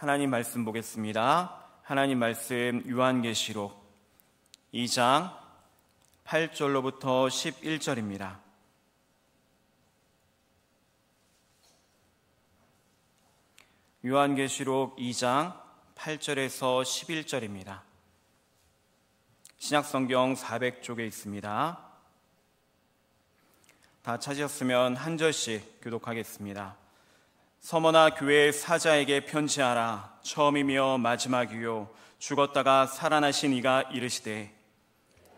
하나님 말씀 보겠습니다. 하나님 말씀 요한계시록 2장 8절로부터 11절입니다. 요한계시록 2장 8절에서 11절입니다. 신약성경 400쪽에 있습니다. 다 찾으셨으면 한 절씩 교독하겠습니다. 서머나 교회 사자에게 편지하라. 처음이며 마지막이요 죽었다가 살아나신 이가 이르시되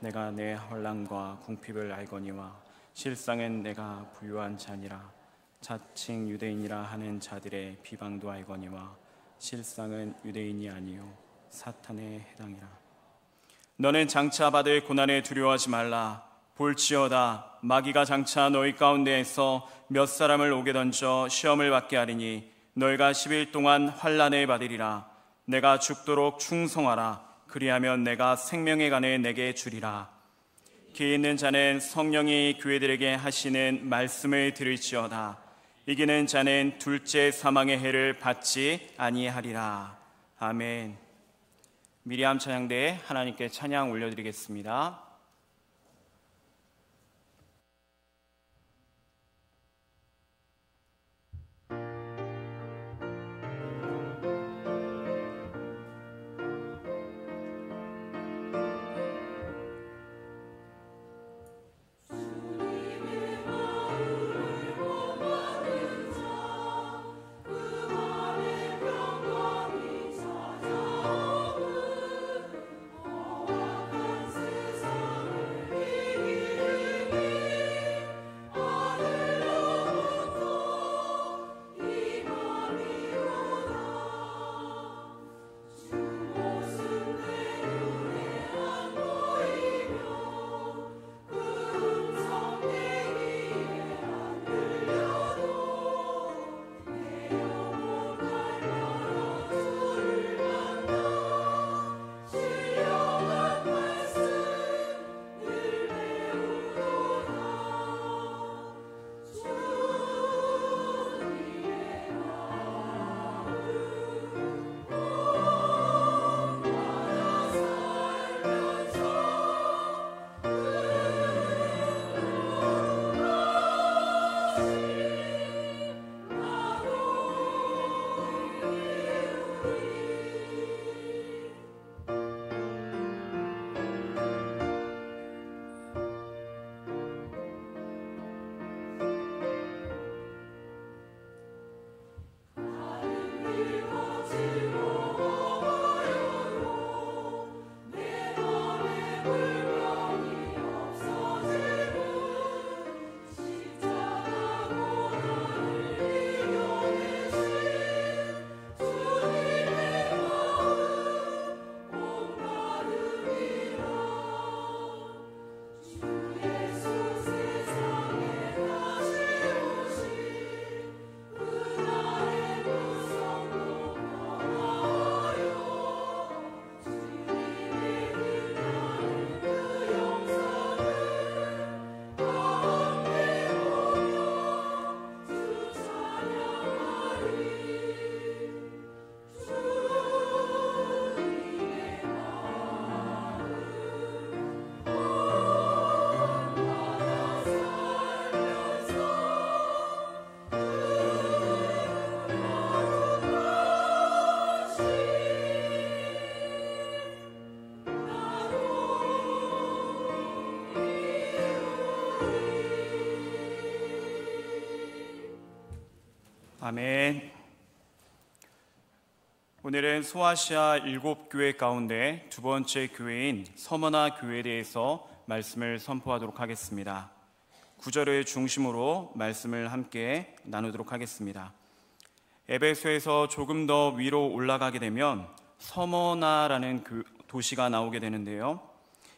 내가 내 혼란과 궁핍을 알거니와 실상은 내가 부유한 자니라. 자칭 유대인이라 하는 자들의 비방도 알거니와 실상은 유대인이 아니요 사탄에 해당이라. 너는 장차 받을 고난에 두려워하지 말라. 볼지어다 마귀가 장차 너희 가운데에서 몇 사람을 옥에 던져 시험을 받게 하리니 너희가 10일 동안 환난을 받으리라. 내가 죽도록 충성하라. 그리하면 내가 생명의 간을 내게 주리라. 귀 있는 자는 성령이 교회들에게 하시는 말씀을 들을지어다. 이기는 자는 둘째 사망의 해를 받지 아니하리라. 아멘. 미리암 찬양대에 하나님께 찬양 올려드리겠습니다. 아멘. 오늘은 소아시아 7교회 가운데 두 번째 교회인 서머나 교회에 대해서 말씀을 선포하도록 하겠습니다. 9절을 중심으로 말씀을 함께 나누도록 하겠습니다. 에베소에서 조금 더 위로 올라가게 되면 서머나라는 그 도시가 나오게 되는데요.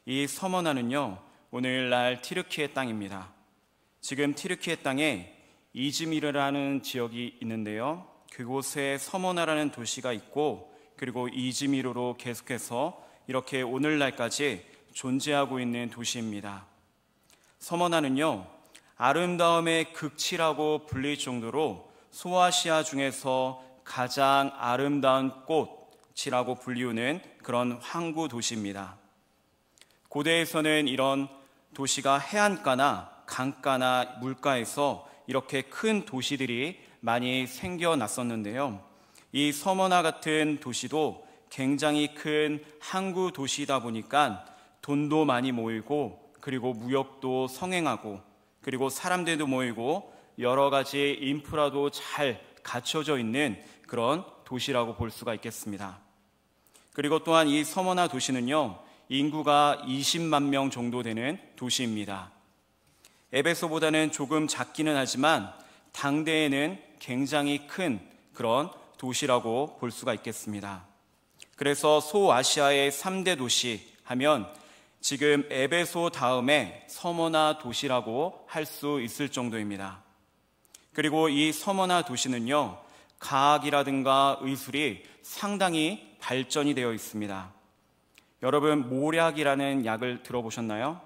이 서머나는요, 오늘날 티르키의 땅입니다. 지금 티르키의 땅에 이즈미르라는 지역이 있는데요. 그곳에 서머나라는 도시가 있고, 그리고 이즈미르로 계속해서 이렇게 오늘날까지 존재하고 있는 도시입니다. 서머나는요, 아름다움의 극치라고 불릴 정도로 소아시아 중에서 가장 아름다운 꽃이라고 불리우는 그런 항구 도시입니다. 고대에서는 이런 도시가 해안가나 강가나 물가에서 이렇게 큰 도시들이 많이 생겨났었는데요. 이 서머나 같은 도시도 굉장히 큰 항구 도시이다 보니까 돈도 많이 모이고, 그리고 무역도 성행하고, 그리고 사람들도 모이고 여러 가지 인프라도 잘 갖춰져 있는 그런 도시라고 볼 수가 있겠습니다. 그리고 또한 이 서머나 도시는요, 인구가 20만 명 정도 되는 도시입니다. 에베소보다는 조금 작기는 하지만 당대에는 굉장히 큰 그런 도시라고 볼 수가 있겠습니다. 그래서 소아시아의 3대 도시 하면 지금 에베소 다음에 서머나 도시라고 할 수 있을 정도입니다. 그리고 이 서머나 도시는요, 과학이라든가 의술이 상당히 발전이 되어 있습니다. 여러분, 모략이라는 약을 들어보셨나요?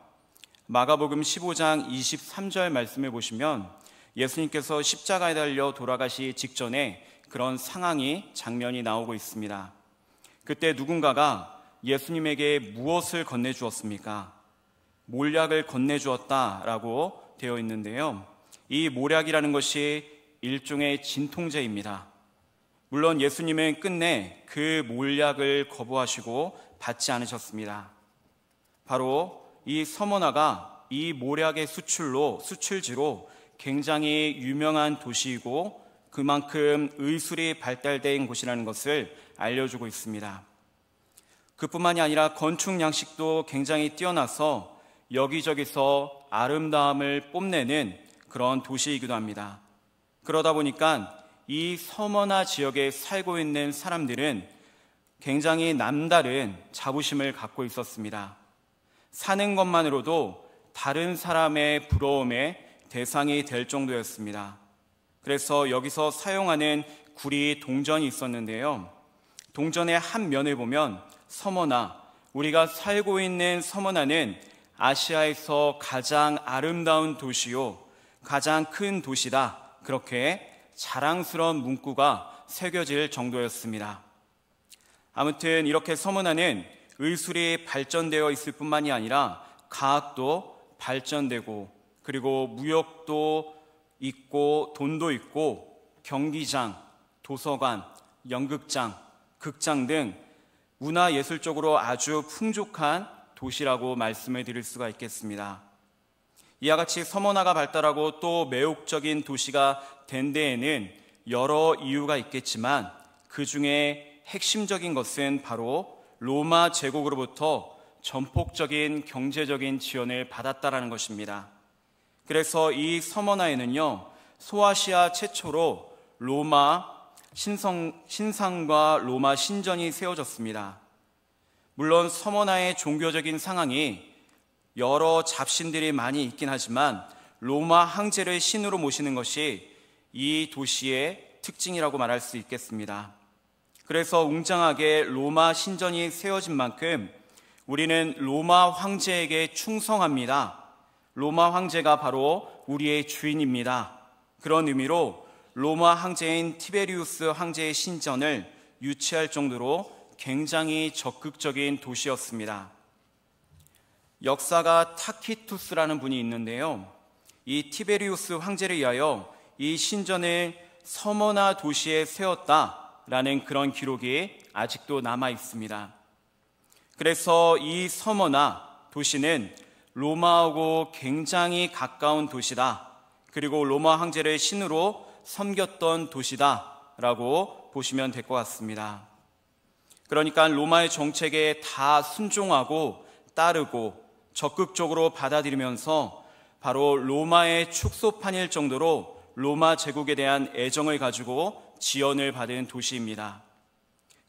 마가복음 15장 23절 말씀을 보시면 예수님께서 십자가에 달려 돌아가시 직전에 그런 상황이 장면이 나오고 있습니다. 그때 누군가가 예수님에게 무엇을 건네주었습니까? 몰약을 건네주었다라고 되어 있는데요. 이 몰약이라는 것이 일종의 진통제입니다. 물론 예수님은 끝내 그 몰약을 거부하시고 받지 않으셨습니다. 바로 이 서머나가 이 몰약의 수출지로 굉장히 유명한 도시이고 그만큼 의술이 발달된 곳이라는 것을 알려주고 있습니다. 그뿐만이 아니라 건축 양식도 굉장히 뛰어나서 여기저기서 아름다움을 뽐내는 그런 도시이기도 합니다. 그러다 보니까 이 서머나 지역에 살고 있는 사람들은 굉장히 남다른 자부심을 갖고 있었습니다. 사는 것만으로도 다른 사람의 부러움의 대상이 될 정도였습니다. 그래서 여기서 사용하는 구리 동전이 있었는데요. 동전의 한 면을 보면 서머나, 우리가 살고 있는 서머나는 아시아에서 가장 아름다운 도시요, 가장 큰 도시다, 그렇게 자랑스러운 문구가 새겨질 정도였습니다. 아무튼 이렇게 서머나는 의술이 발전되어 있을 뿐만이 아니라 과학도 발전되고, 그리고 무역도 있고 돈도 있고 경기장, 도서관, 연극장, 극장 등 문화예술적으로 아주 풍족한 도시라고 말씀을 드릴 수가 있겠습니다. 이와 같이 서머나가 발달하고 또 매혹적인 도시가 된 데에는 여러 이유가 있겠지만 그 중에 핵심적인 것은 바로 로마 제국으로부터 전폭적인 경제적인 지원을 받았다라는 것입니다. 그래서 이 서머나에는요, 소아시아 최초로 로마 신상과 로마 신전이 세워졌습니다. 물론 서머나의 종교적인 상황이 여러 잡신들이 많이 있긴 하지만 로마 황제를 신으로 모시는 것이 이 도시의 특징이라고 말할 수 있겠습니다. 그래서 웅장하게 로마 신전이 세워진 만큼 우리는 로마 황제에게 충성합니다. 로마 황제가 바로 우리의 주인입니다. 그런 의미로 로마 황제인 티베리우스 황제의 신전을 유치할 정도로 굉장히 적극적인 도시였습니다. 역사가 타키투스라는 분이 있는데요. 이 티베리우스 황제를 위하여 이 신전을 서머나 도시에 세웠다라는 그런 기록이 아직도 남아 있습니다. 그래서 이 서머나 도시는 로마하고 굉장히 가까운 도시다. 그리고 로마 황제를 신으로 섬겼던 도시다라고 보시면 될 것 같습니다. 그러니까 로마의 정책에 다 순종하고 따르고 적극적으로 받아들이면서 바로 로마의 축소판일 정도로 로마 제국에 대한 애정을 가지고 지원을 받은 도시입니다.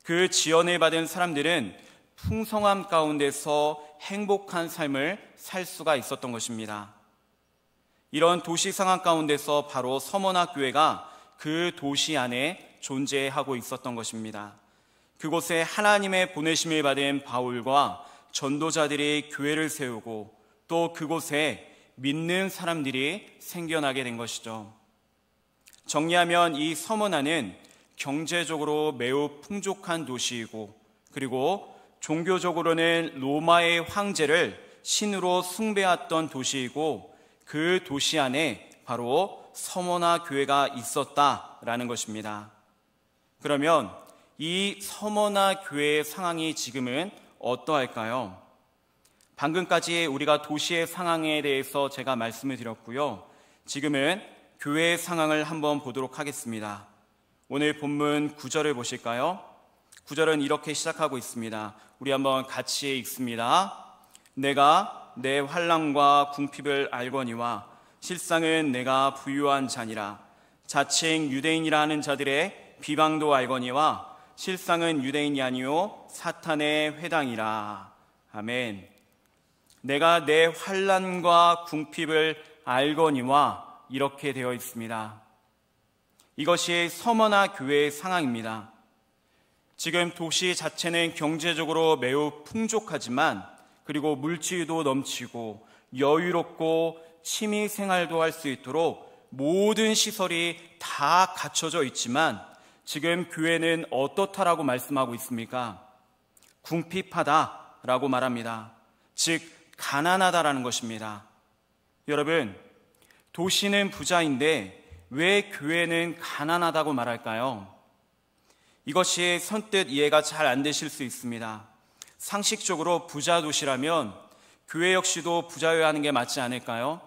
그 지원을 받은 사람들은 풍성함 가운데서 행복한 삶을 살 수가 있었던 것입니다. 이런 도시 상황 가운데서 바로 서머나 교회가 그 도시 안에 존재하고 있었던 것입니다. 그곳에 하나님의 보내심을 받은 바울과 전도자들이 교회를 세우고 또 그곳에 믿는 사람들이 생겨나게 된 것이죠. 정리하면 이 서머나는 경제적으로 매우 풍족한 도시이고, 그리고 종교적으로는 로마의 황제를 신으로 숭배했던 도시이고, 그 도시 안에 바로 서머나 교회가 있었다라는 것입니다. 그러면 이 서머나 교회의 상황이 지금은 어떠할까요? 방금까지 우리가 도시의 상황에 대해서 제가 말씀을 드렸고요. 지금은 교회의 상황을 한번 보도록 하겠습니다. 오늘 본문 9절을 보실까요? 9절은 이렇게 시작하고 있습니다. 우리 한번 같이 읽습니다. 내가 내 환난과 궁핍을 알거니와 실상은 내가 부유한 자니라. 자칭 유대인이라 하는 자들의 비방도 알거니와 실상은 유대인이 아니요 사탄의 회당이라. 아멘. 내가 내 환난과 궁핍을 알거니와 이렇게 되어 있습니다. 이것이 서머나 교회의 상황입니다. 지금 도시 자체는 경제적으로 매우 풍족하지만, 그리고 물질도 넘치고 여유롭고 취미 생활도 할 수 있도록 모든 시설이 다 갖춰져 있지만, 지금 교회는 어떻다라고 말씀하고 있습니까? 궁핍하다라고 말합니다. 즉 가난하다라는 것입니다. 여러분, 도시는 부자인데 왜 교회는 가난하다고 말할까요? 이것이 선뜻 이해가 잘 안 되실 수 있습니다. 상식적으로 부자 도시라면 교회 역시도 부자여야 하는 게 맞지 않을까요?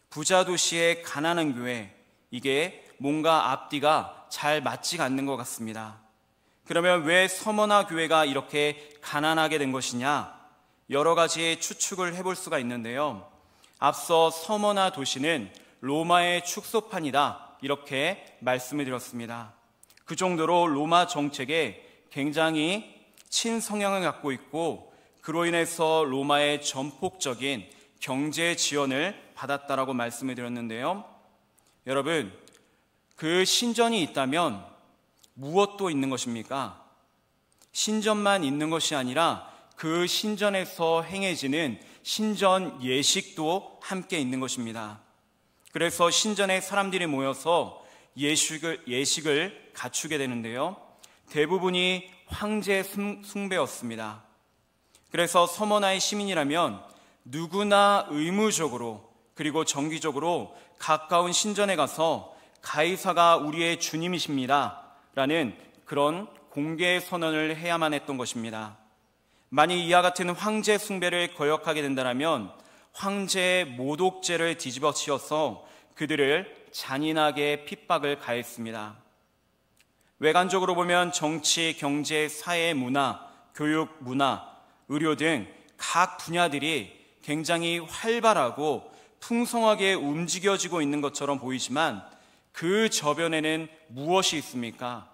부자 도시의 가난한 교회, 이게 뭔가 앞뒤가 잘 맞지가 않는 것 같습니다. 그러면 왜 서머나 교회가 이렇게 가난하게 된 것이냐? 여러 가지 추측을 해볼 수가 있는데요. 앞서 서머나 도시는 로마의 축소판이다, 이렇게 말씀을 드렸습니다. 그 정도로 로마 정책에 굉장히 친성향을 갖고 있고, 그로 인해서 로마의 전폭적인 경제 지원을 받았다라고 말씀을 드렸는데요. 여러분, 그 신전이 있다면 무엇도 있는 것입니까? 신전만 있는 것이 아니라 그 신전에서 행해지는 신전 예식도 함께 있는 것입니다. 그래서 신전에 사람들이 모여서 예식을 갖추게 되는데요. 대부분이 황제 숭배였습니다. 그래서 서머나의 시민이라면 누구나 의무적으로, 그리고 정기적으로 가까운 신전에 가서 가이사가 우리의 주님이십니다 라는 그런 공개 선언을 해야만 했던 것입니다. 만약 이와 같은 황제 숭배를 거역하게 된다면 황제의 모독죄를 뒤집어 씌워서 그들을 잔인하게 핍박을 가했습니다. 외관적으로 보면 정치, 경제, 사회, 문화, 교육, 문화, 의료 등 각 분야들이 굉장히 활발하고 풍성하게 움직여지고 있는 것처럼 보이지만, 그 저변에는 무엇이 있습니까?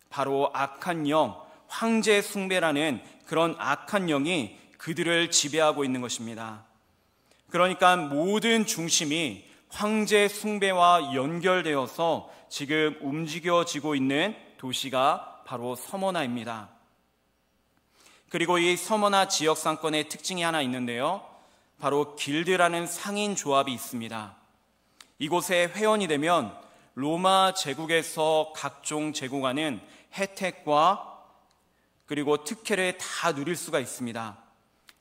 바로 악한 영, 황제 숭배라는 그런 악한 영이 그들을 지배하고 있는 것입니다. 그러니까 모든 중심이 황제 숭배와 연결되어서 지금 움직여지고 있는 도시가 바로 서머나입니다. 그리고 이 서머나 지역 상권의 특징이 하나 있는데요. 바로 길드라는 상인 조합이 있습니다. 이곳에 회원이 되면 로마 제국에서 각종 제공하는 혜택과 그리고 특혜를 다 누릴 수가 있습니다.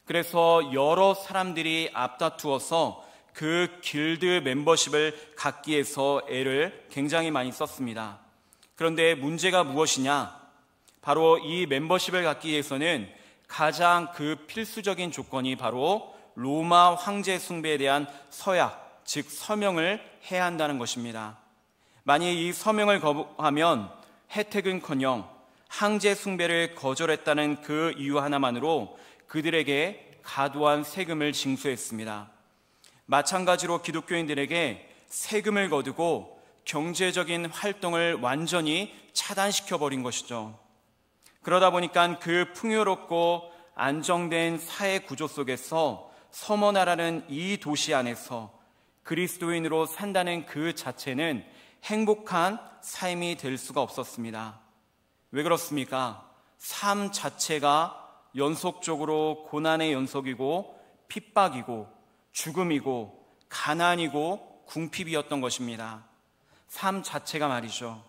그래서 여러 사람들이 앞다투어서 그 길드 멤버십을 갖기 위해서 애를 굉장히 많이 썼습니다. 그런데 문제가 무엇이냐? 바로 이 멤버십을 갖기 위해서는 가장 그 필수적인 조건이 바로 로마 황제 숭배에 대한 서약, 즉 서명을 해야 한다는 것입니다. 만약 이 서명을 거부하면 혜택은커녕 황제 숭배를 거절했다는 그 이유 하나만으로 그들에게 과도한 세금을 징수했습니다. 마찬가지로 기독교인들에게 세금을 거두고 경제적인 활동을 완전히 차단시켜버린 것이죠. 그러다 보니까 그 풍요롭고 안정된 사회 구조 속에서 서머나라는 이 도시 안에서 그리스도인으로 산다는 그 자체는 행복한 삶이 될 수가 없었습니다. 왜 그렇습니까? 삶 자체가 연속적으로 고난의 연속이고 핍박이고 죽음이고 가난이고 궁핍이었던 것입니다. 삶 자체가 말이죠.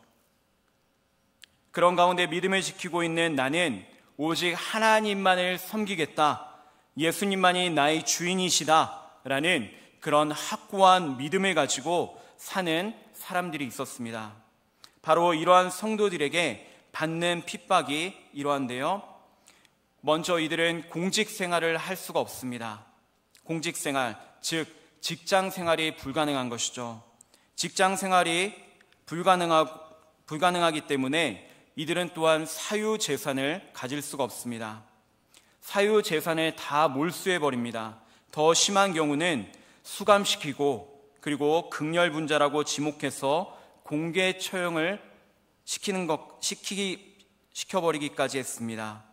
그런 가운데 믿음을 지키고 있는 나는 오직 하나님만을 섬기겠다, 예수님만이 나의 주인이시다 라는 그런 확고한 믿음을 가지고 사는 사람들이 있었습니다. 바로 이러한 성도들에게 받는 핍박이 이러한데요, 먼저 이들은 공직 생활을 할 수가 없습니다. 공직 생활, 즉 직장 생활이 불가능한 것이죠. 직장 생활이 불가능하기 때문에 이들은 또한 사유재산을 가질 수가 없습니다. 사유재산을 다 몰수해버립니다. 더 심한 경우는 수감시키고 그리고 극렬분자라고 지목해서 공개 처형을 시켜버리기까지 했습니다.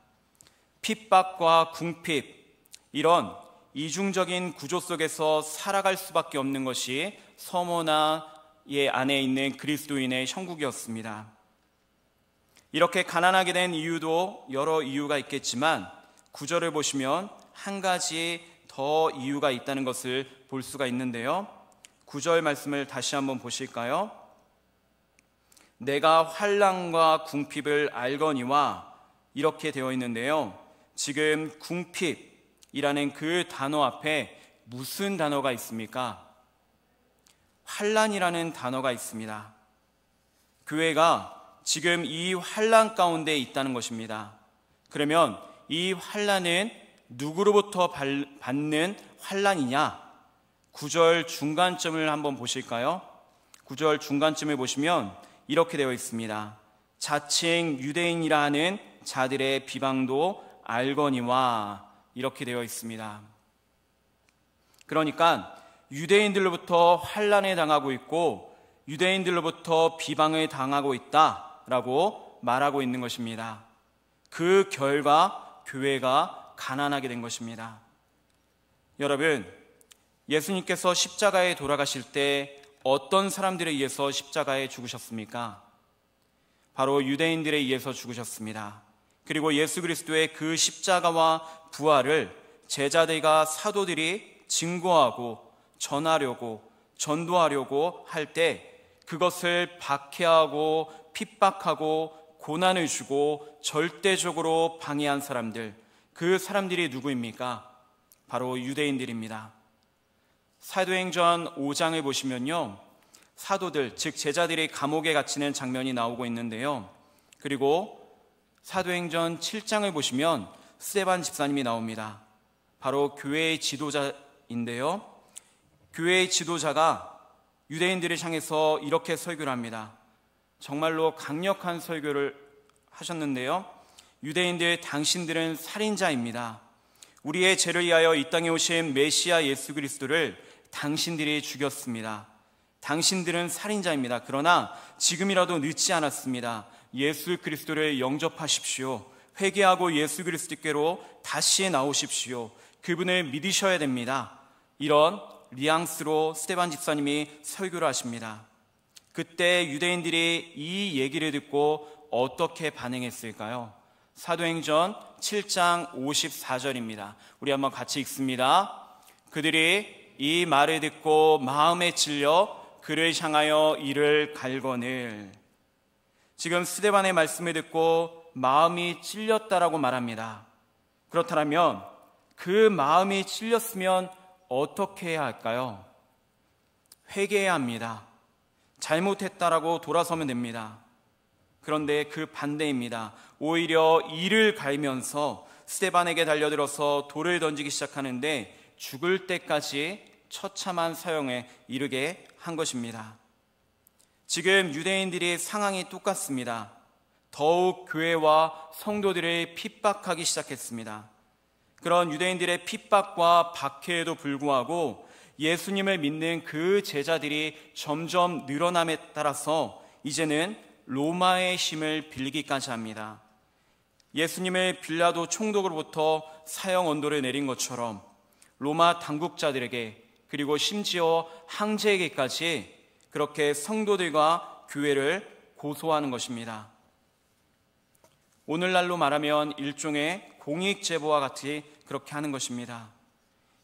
핍박과 궁핍, 이런 이중적인 구조 속에서 살아갈 수밖에 없는 것이 서머나의 안에 있는 그리스도인의 형국이었습니다. 이렇게 가난하게 된 이유도 여러 이유가 있겠지만 9절을 보시면 한 가지 더 이유가 있다는 것을 볼 수가 있는데요, 9절 말씀을 다시 한번 보실까요? 내가 환난과 궁핍을 알거니와, 이렇게 되어 있는데요, 지금 궁핍이라는 그 단어 앞에 무슨 단어가 있습니까? 환난이라는 단어가 있습니다. 교회가 지금 이 환난 가운데 있다는 것입니다. 그러면 이 환난은 누구로부터 받는 환난이냐? 9절 중간점을 한번 보실까요? 9절 중간점을 보시면 이렇게 되어 있습니다. 자칭 유대인이라 하는 자들의 비방도 알거니와, 이렇게 되어 있습니다. 그러니까 유대인들로부터 환난을 당하고 있고 유대인들로부터 비방을 당하고 있다라고 말하고 있는 것입니다. 그 결과 교회가 가난하게 된 것입니다. 여러분, 예수님께서 십자가에 돌아가실 때 어떤 사람들에 의해서 십자가에 죽으셨습니까? 바로 유대인들에 의해서 죽으셨습니다. 그리고 예수 그리스도의 그 십자가와 부활을 제자들과 사도들이 증거하고 전하려고, 전도하려고 할 때 그것을 박해하고 핍박하고 고난을 주고 절대적으로 방해한 사람들, 그 사람들이 누구입니까? 바로 유대인들입니다. 사도행전 5장을 보시면요, 사도들, 즉 제자들이 감옥에 갇히는 장면이 나오고 있는데요, 그리고 사도행전 7장을 보시면 스데반 집사님이 나옵니다. 바로 교회의 지도자인데요, 교회의 지도자가 유대인들을 향해서 이렇게 설교를 합니다. 정말로 강력한 설교를 하셨는데요, 유대인들, 당신들은 살인자입니다. 우리의 죄를 위하여 이 땅에 오신 메시아 예수 그리스도를 당신들이 죽였습니다. 당신들은 살인자입니다. 그러나 지금이라도 늦지 않았습니다. 예수 그리스도를 영접하십시오. 회개하고 예수 그리스도께로 다시 나오십시오. 그분을 믿으셔야 됩니다. 이런 뉘앙스로 스데반 집사님이 설교를 하십니다. 그때 유대인들이 이 얘기를 듣고 어떻게 반응했을까요? 사도행전 7장 54절입니다. 우리 한번 같이 읽습니다. 그들이 이 말을 듣고 마음에 찔려 그를 향하여 이를 갈거늘. 지금 스데반의 말씀을 듣고 마음이 찔렸다라고 말합니다. 그렇다면 그 마음이 찔렸으면 어떻게 해야 할까요? 회개해야 합니다. 잘못했다라고 돌아서면 됩니다. 그런데 그 반대입니다. 오히려 이를 갈면서 스데반에게 달려들어서 돌을 던지기 시작하는데 죽을 때까지 처참한 사형에 이르게 한 것입니다. 지금 유대인들의 상황이 똑같습니다. 더욱 교회와 성도들을 핍박하기 시작했습니다. 그런 유대인들의 핍박과 박해에도 불구하고 예수님을 믿는 그 제자들이 점점 늘어남에 따라서 이제는 로마의 힘을 빌리기까지 합니다. 예수님을 빌라도 총독으로부터 사형 언도를 내린 것처럼 로마 당국자들에게, 그리고 심지어 황제에게까지 그렇게 성도들과 교회를 고소하는 것입니다. 오늘날로 말하면 일종의 공익제보와 같이 그렇게 하는 것입니다.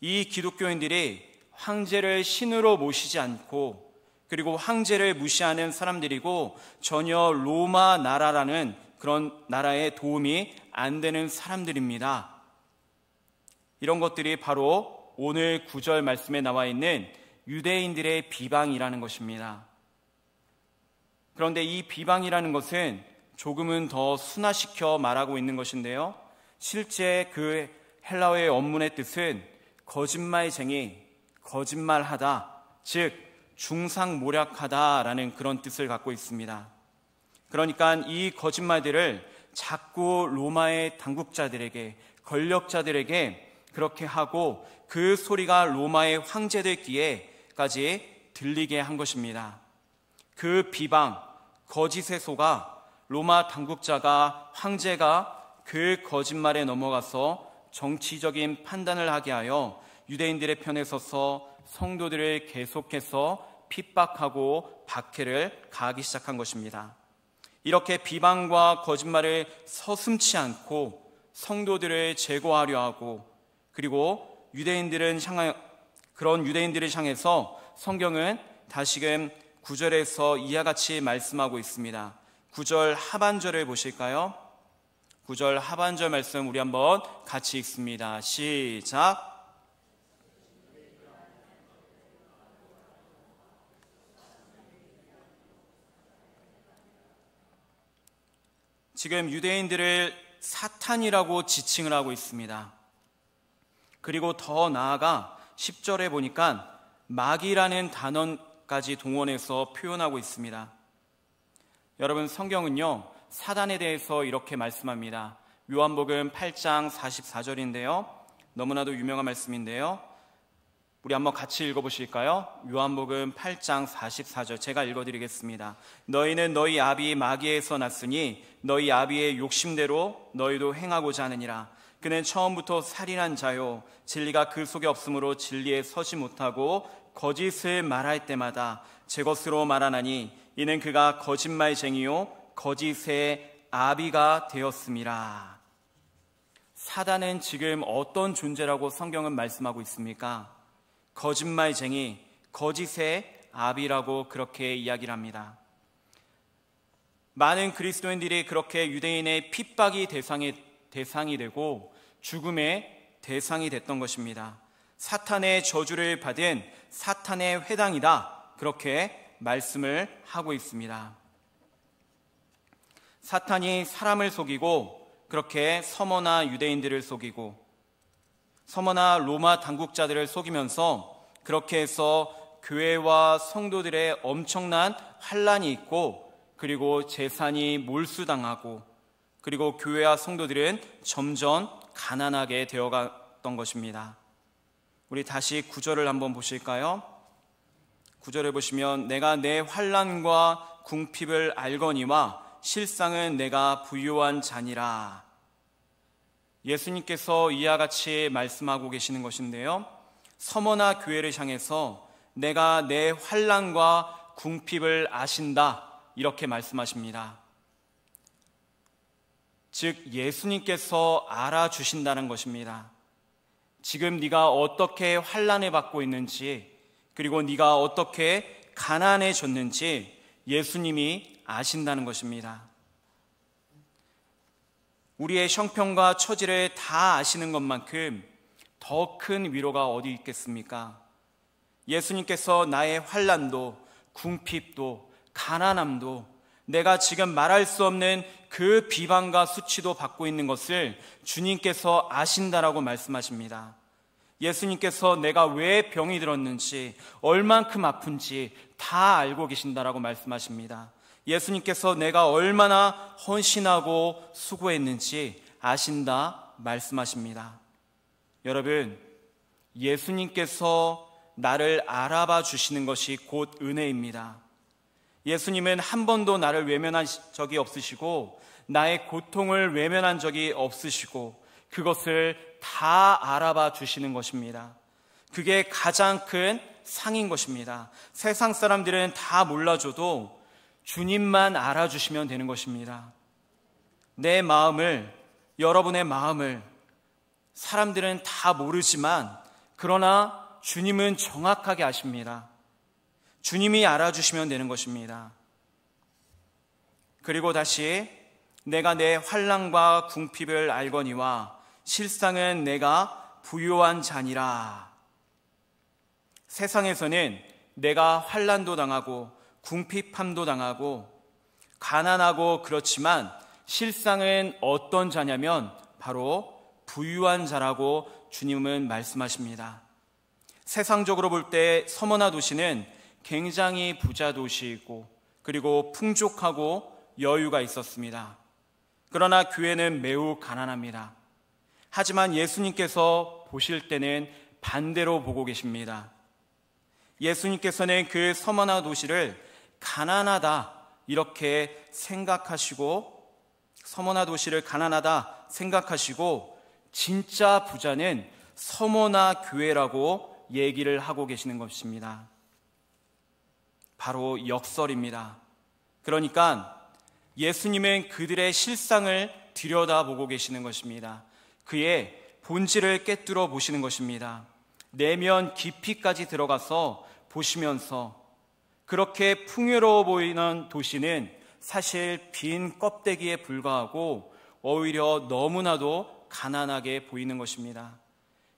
이 기독교인들이 황제를 신으로 모시지 않고 그리고 황제를 무시하는 사람들이고 전혀 로마 나라라는 그런 나라에 도움이 안 되는 사람들입니다. 이런 것들이 바로 오늘 9절 말씀에 나와 있는 유대인들의 비방이라는 것입니다. 그런데 이 비방이라는 것은 조금은 더 순화시켜 말하고 있는 것인데요, 실제 그 헬라어의 원문의 뜻은 거짓말쟁이, 거짓말하다, 즉 중상모략하다라는 그런 뜻을 갖고 있습니다. 그러니까 이 거짓말들을 자꾸 로마의 당국자들에게, 권력자들에게 그렇게 하고 그 소리가 로마의 황제들 귀에까지 들리게 한 것입니다. 그 비방, 거짓에 속아 로마 당국자가, 황제가 그 거짓말에 넘어가서 정치적인 판단을 하게 하여 유대인들의 편에 서서 성도들을 계속해서 핍박하고 박해를 가하기 시작한 것입니다. 이렇게 비방과 거짓말을 서슴지 않고 성도들을 제거하려 하고, 그리고 그런 유대인들을 향해서 성경은 다시금 9절에서 이와 같이 말씀하고 있습니다. 9절 하반절을 보실까요? 9절 하반절 말씀 우리 한번 같이 읽습니다. 시작. 지금 유대인들을 사탄이라고 지칭을 하고 있습니다. 그리고 더 나아가 10절에 보니까 마귀라는 단어까지 동원해서 표현하고 있습니다. 여러분, 성경은요 사단에 대해서 이렇게 말씀합니다. 요한복음 8장 44절인데요, 너무나도 유명한 말씀인데요, 우리 한번 같이 읽어보실까요? 요한복음 8장 44절 제가 읽어드리겠습니다. 너희는 너희 아비 마귀에서 났으니 너희 아비의 욕심대로 너희도 행하고자 하느니라. 그는 처음부터 살인한 자요, 진리가 그 속에 없으므로 진리에 서지 못하고 거짓을 말할 때마다 제 것으로 말하나니 이는 그가 거짓말쟁이요 거짓의 아비가 되었음이라. 사단은 지금 어떤 존재라고 성경은 말씀하고 있습니까? 거짓말쟁이, 거짓의 아비라고 그렇게 이야기를 합니다. 많은 그리스도인들이 그렇게 유대인의 핍박이 대상이 되고 죽음의 대상이 됐던 것입니다. 사탄의 저주를 받은 사탄의 회당이다, 그렇게 말씀을 하고 있습니다. 사탄이 사람을 속이고 그렇게 서머나 유대인들을 속이고 서머나 로마 당국자들을 속이면서 그렇게 해서 교회와 성도들의 엄청난 환란이 있고, 그리고 재산이 몰수당하고, 그리고 교회와 성도들은 점점 가난하게 되어갔던 것입니다. 우리 다시 9절을 한번 보실까요? 9절에 보시면 내가 내 환난과 궁핍을 알거니와 실상은 내가 부유한 자니라. 예수님께서 이와 같이 말씀하고 계시는 것인데요, 서머나 교회를 향해서 내가 내 환난과 궁핍을 아신다, 이렇게 말씀하십니다. 즉 예수님께서 알아주신다는 것입니다. 지금 네가 어떻게 환난을 받고 있는지, 그리고 네가 어떻게 가난해졌는지 예수님이 아신다는 것입니다. 우리의 형편과 처지를 다 아시는 것만큼 더 큰 위로가 어디 있겠습니까? 예수님께서 나의 환난도, 궁핍도, 가난함도, 내가 지금 말할 수 없는 그 비방과 수치도 받고 있는 것을 주님께서 아신다라고 말씀하십니다. 예수님께서 내가 왜 병이 들었는지, 얼만큼 아픈지 다 알고 계신다라고 말씀하십니다. 예수님께서 내가 얼마나 헌신하고 수고했는지 아신다 말씀하십니다. 여러분, 예수님께서 나를 알아봐 주시는 것이 곧 은혜입니다. 예수님은 한 번도 나를 외면한 적이 없으시고 나의 고통을 외면한 적이 없으시고 그것을 다 알아봐 주시는 것입니다. 그게 가장 큰 상인 것입니다. 세상 사람들은 다 몰라줘도 주님만 알아주시면 되는 것입니다. 내 마음을, 여러분의 마음을 사람들은 다 모르지만 그러나 주님은 정확하게 아십니다. 주님이 알아주시면 되는 것입니다. 그리고 다시 내가 내 환난과 궁핍을 알거니와 실상은 내가 부요한 자니라. 세상에서는 내가 환난도 당하고 궁핍함도 당하고 가난하고 그렇지만 실상은 어떤 자냐면 바로 부유한 자라고 주님은 말씀하십니다. 세상적으로 볼 때 서머나 도시는 굉장히 부자 도시이고 그리고 풍족하고 여유가 있었습니다. 그러나 교회는 매우 가난합니다. 하지만 예수님께서 보실 때는 반대로 보고 계십니다. 예수님께서는 그 서머나 도시를 가난하다 이렇게 생각하시고, 서머나 도시를 가난하다 생각하시고 진짜 부자는 서머나 교회라고 얘기를 하고 계시는 것입니다. 바로 역설입니다. 그러니까 예수님은 그들의 실상을 들여다보고 계시는 것입니다. 그의 본질을 꿰뚫어 보시는 것입니다. 내면 깊이까지 들어가서 보시면서 그렇게 풍요로워 보이는 도시는 사실 빈 껍데기에 불과하고 오히려 너무나도 가난하게 보이는 것입니다.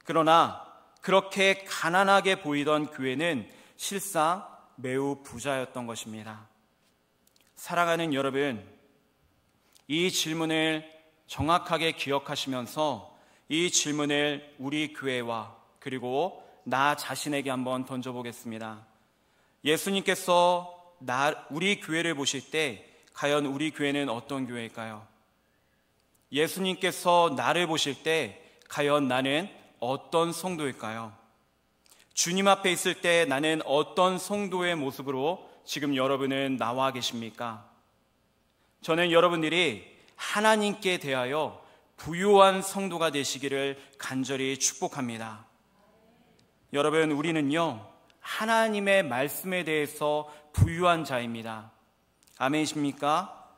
그러나 그렇게 가난하게 보이던 교회는 실상 매우 부자였던 것입니다. 사랑하는 여러분, 이 질문을 정확하게 기억하시면서 이 질문을 우리 교회와 그리고 나 자신에게 한번 던져보겠습니다. 예수님께서 우리 교회를 보실 때 과연 우리 교회는 어떤 교회일까요? 예수님께서 나를 보실 때 과연 나는 어떤 성도일까요? 주님 앞에 있을 때 나는 어떤 성도의 모습으로 지금 여러분은 나와 계십니까? 저는 여러분들이 하나님께 대하여 부유한 성도가 되시기를 간절히 축복합니다. 여러분, 우리는요 하나님의 말씀에 대해서 부유한 자입니다. 아멘이십니까?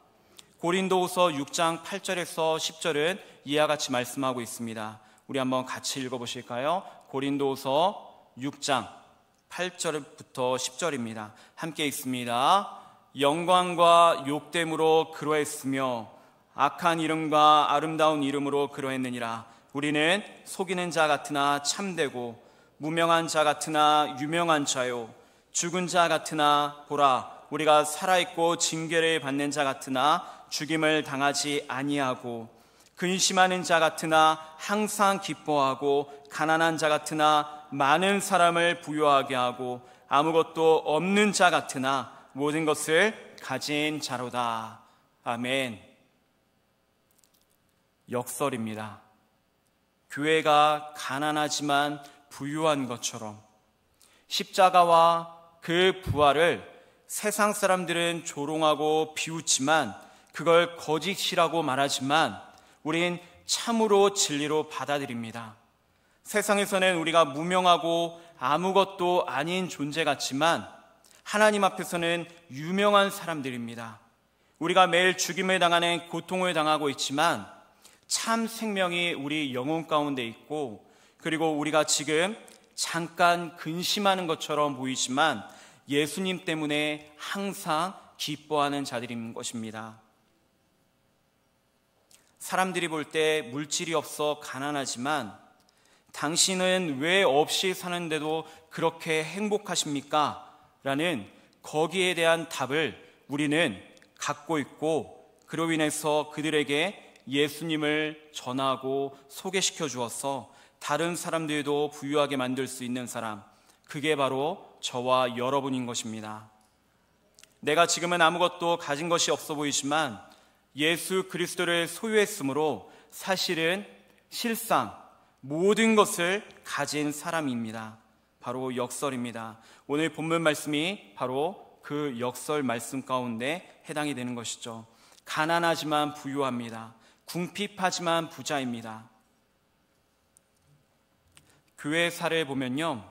고린도후서 6장 8절에서 10절은 이와 같이 말씀하고 있습니다. 우리 한번 같이 읽어보실까요? 고린도후서 6장 8절부터 10절입니다. 함께 읽습니다. 영광과 욕됨으로 그러했으며 악한 이름과 아름다운 이름으로 그러했느니라. 우리는 속이는 자 같으나 참되고 무명한 자 같으나 유명한 자요, 죽은 자 같으나 보라 우리가 살아있고 징계를 받는 자 같으나 죽임을 당하지 아니하고, 근심하는 자 같으나 항상 기뻐하고, 가난한 자 같으나 많은 사람을 부유하게 하고, 아무것도 없는 자 같으나 모든 것을 가진 자로다. 아멘. 역설입니다. 교회가 가난하지만 부유한 것처럼 십자가와 그 부활을 세상 사람들은 조롱하고 비웃지만, 그걸 거짓이라고 말하지만 우린 참으로 진리로 받아들입니다. 세상에서는 우리가 무명하고 아무것도 아닌 존재 같지만 하나님 앞에서는 유명한 사람들입니다. 우리가 매일 죽임을 당하는 고통을 당하고 있지만 참 생명이 우리 영혼 가운데 있고, 그리고 우리가 지금 잠깐 근심하는 것처럼 보이지만 예수님 때문에 항상 기뻐하는 자들인 것입니다. 사람들이 볼 때 물질이 없어 가난하지만 당신은 왜 없이 사는데도 그렇게 행복하십니까? 라는 거기에 대한 답을 우리는 갖고 있고, 그로 인해서 그들에게 예수님을 전하고 소개시켜 주어서 다른 사람들도 부유하게 만들 수 있는 사람, 그게 바로 저와 여러분인 것입니다. 내가 지금은 아무것도 가진 것이 없어 보이지만 예수 그리스도를 소유했으므로 사실은 실상 모든 것을 가진 사람입니다. 바로 역설입니다. 오늘 본문 말씀이 바로 그 역설 말씀 가운데 해당이 되는 것이죠. 가난하지만 부유합니다. 궁핍하지만 부자입니다. 교회사를 보면요,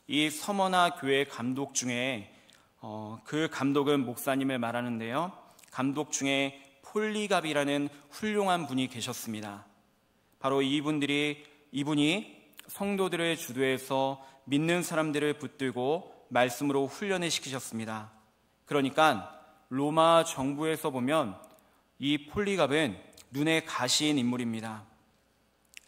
이 서머나 교회 감독 중에 그 감독은 목사님을 말하는데요, 감독 중에 폴리갑이라는 훌륭한 분이 계셨습니다. 바로 이분이 성도들을 주도해서 믿는 사람들을 붙들고 말씀으로 훈련을 시키셨습니다. 그러니까 로마 정부에서 보면 이 폴리갑은 눈에 가시인 인물입니다.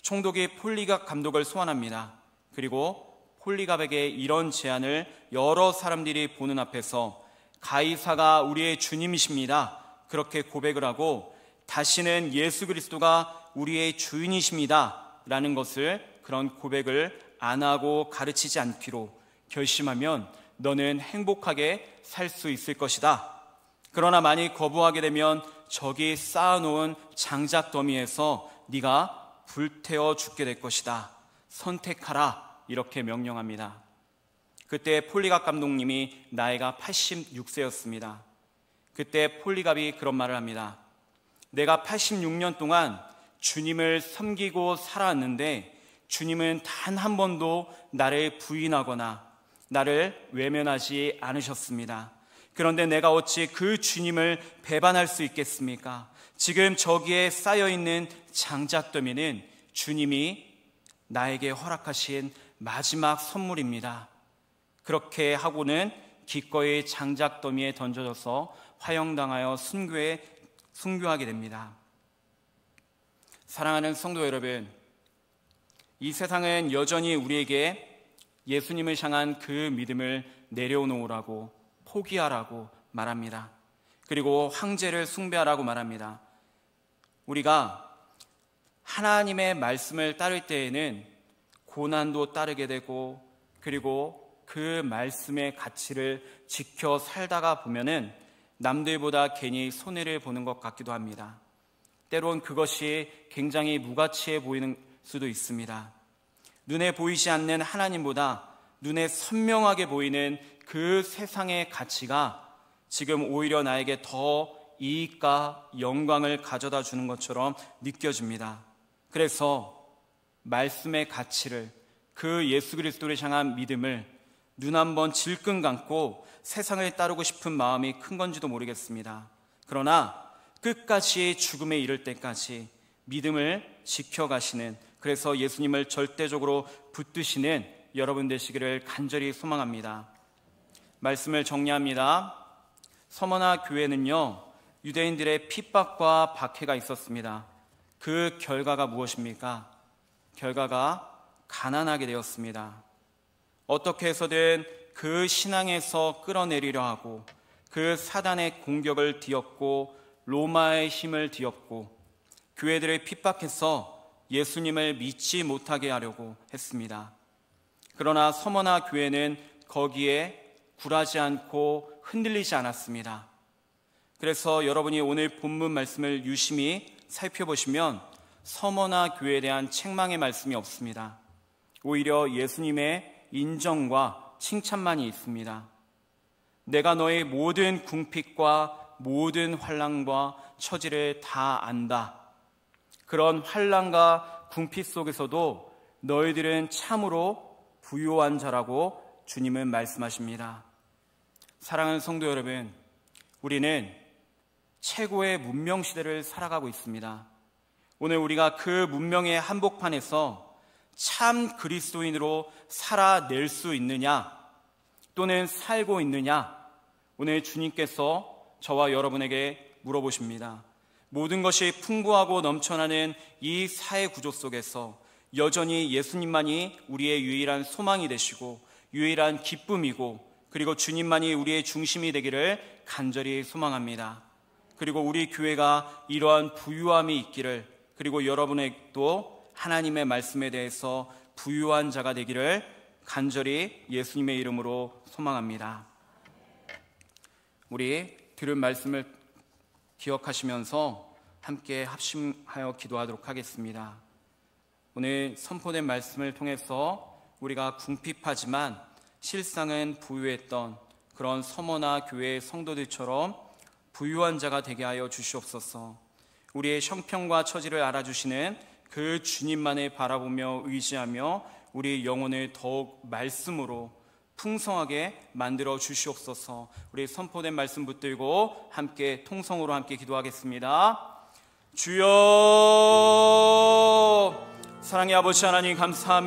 총독이 폴리갑 감독을 소환합니다. 그리고 폴리갑에게 이런 제안을 여러 사람들이 보는 앞에서 가이사가 우리의 주님이십니다. 그렇게 고백을 하고 다시는 예수 그리스도가 우리의 주인이십니다. 라는 것을, 그런 고백을 안 하고 가르치지 않기로 결심하면 너는 행복하게 살 수 있을 것이다. 그러나 만약 거부하게 되면 저기 쌓아놓은 장작 더미에서 네가 불태워 죽게 될 것이다. 선택하라. 이렇게 명령합니다. 그때 폴리갑 감독님이 나이가 86세였습니다. 그때 폴리갑이 그런 말을 합니다. 내가 86년 동안 주님을 섬기고 살아왔는데 주님은 단 한 번도 나를 부인하거나 나를 외면하지 않으셨습니다. 그런데 내가 어찌 그 주님을 배반할 수 있겠습니까? 지금 저기에 쌓여있는 장작더미는 주님이 나에게 허락하신 마지막 선물입니다. 그렇게 하고는 기꺼이 장작더미에 던져져서 화형당하여 순교하게 됩니다. 사랑하는 성도 여러분, 이 세상은 여전히 우리에게 예수님을 향한 그 믿음을 내려놓으라고, 포기하라고 말합니다. 그리고 황제를 숭배하라고 말합니다. 우리가 하나님의 말씀을 따를 때에는 고난도 따르게 되고, 그리고 그 말씀의 가치를 지켜 살다가 보면은 남들보다 괜히 손해를 보는 것 같기도 합니다. 때론 그것이 굉장히 무가치해 보이는 수도 있습니다. 눈에 보이지 않는 하나님보다 눈에 선명하게 보이는 그 세상의 가치가 지금 오히려 나에게 더 이익과 영광을 가져다 주는 것처럼 느껴집니다. 그래서 말씀의 가치를, 그 예수 그리스도를 향한 믿음을 눈 한번 질끈 감고 세상을 따르고 싶은 마음이 큰 건지도 모르겠습니다. 그러나 끝까지 죽음에 이를 때까지 믿음을 지켜가시는, 그래서 예수님을 절대적으로 붙드시는 여러분 되시기를 간절히 소망합니다. 말씀을 정리합니다. 서머나 교회는요, 유대인들의 핍박과 박해가 있었습니다. 그 결과가 무엇입니까? 결과가 가난하게 되었습니다. 어떻게 해서든 그 신앙에서 끌어내리려 하고 그 사단의 공격을 뒤엎고 로마의 힘을 뒤엎고 교회들을 핍박해서 예수님을 믿지 못하게 하려고 했습니다. 그러나 서머나 교회는 거기에 굴하지 않고 흔들리지 않았습니다. 그래서 여러분이 오늘 본문 말씀을 유심히 살펴보시면 서머나 교회에 대한 책망의 말씀이 없습니다. 오히려 예수님의 인정과 칭찬만이 있습니다. 내가 너의 모든 궁핍과 모든 환난과 처지를 다 안다. 그런 환난과 궁핍 속에서도 너희들은 참으로 부요한 자라고 주님은 말씀하십니다. 사랑하는 성도 여러분, 우리는 최고의 문명 시대를 살아가고 있습니다. 오늘 우리가 그 문명의 한복판에서 참 그리스도인으로 살아낼 수 있느냐, 또는 살고 있느냐, 오늘 주님께서 저와 여러분에게 물어보십니다. 모든 것이 풍부하고 넘쳐나는 이 사회 구조 속에서 여전히 예수님만이 우리의 유일한 소망이 되시고 유일한 기쁨이고, 그리고 주님만이 우리의 중심이 되기를 간절히 소망합니다. 그리고 우리 교회가 이러한 부유함이 있기를, 그리고 여러분에게도 하나님의 말씀에 대해서 부유한 자가 되기를 간절히 예수님의 이름으로 소망합니다. 우리 들은 말씀을 기억하시면서 함께 합심하여 기도하도록 하겠습니다. 오늘 선포된 말씀을 통해서 우리가 궁핍하지만 실상은 부유했던 그런 서머나 교회의 성도들처럼 부유한 자가 되게 하여 주시옵소서. 우리의 형편과 처지를 알아주시는 그 주님만을 바라보며 의지하며 우리 영혼을 더욱 말씀으로 풍성하게 만들어 주시옵소서. 우리 선포된 말씀 붙들고 함께 통성으로 함께 기도하겠습니다. 주여, 사랑의 아버지 하나님 감사합니다.